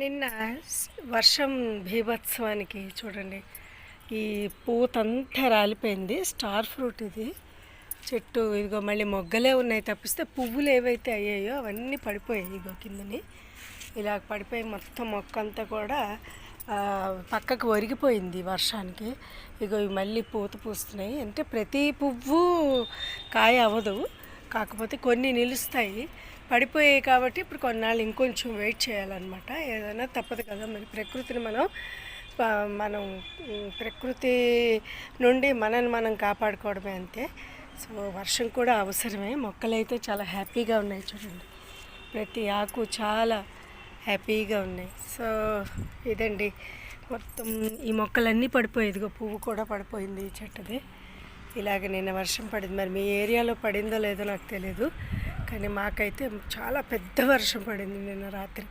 నిన్న వర్షం బీభత్సవానికి చూడండి ఈ పూతంతా రాలిపోయింది. స్టార్ ఫ్రూట్ ఇది చెట్టు. ఇదిగో మళ్ళీ మొగ్గలే ఉన్నాయి తప్పిస్తే పువ్వులు ఏవైతే అయ్యాయో అవన్నీ పడిపోయాయి. ఇదిగో కిందని ఇలా పడిపోయి మొత్తం మొక్క అంతా కూడా పక్కకు ఒరిగిపోయింది వర్షానికి. ఇగో ఇవి మళ్ళీ పూత పూస్తున్నాయి. అంటే ప్రతి పువ్వు కాయ అవ్వదు, కాకపోతే కొన్ని నిలుస్తాయి. పడిపోయాయి కాబట్టి ఇప్పుడు కొన్నాళ్ళు ఇంకొంచెం వెయిట్ చేయాలన్నమాట. ఏదైనా తప్పదు కదా, మరి ప్రకృతిని మనం ప్రకృతి నుండి మనల్ని మనం కాపాడుకోవడమే అంతే. సో వర్షం కూడా అవసరమే. మొక్కలైతే చాలా హ్యాపీగా ఉన్నాయి చూడండి, ప్రతి ఆకు చాలా హ్యాపీగా ఉన్నాయి. సో ఇదండి మొత్తం ఈ మొక్కలన్నీ పడిపోయి, ఇదిగో పువ్వు కూడా పడిపోయింది ఈ చెట్టుది. ఇలాగ నిన్న వర్షం పడింది. మరి మీ ఏరియాలో పడిందో లేదో నాకు తెలీదు, కానీ మాకైతే చాలా పెద్ద వర్షం పడింది నిన్న రాత్రి.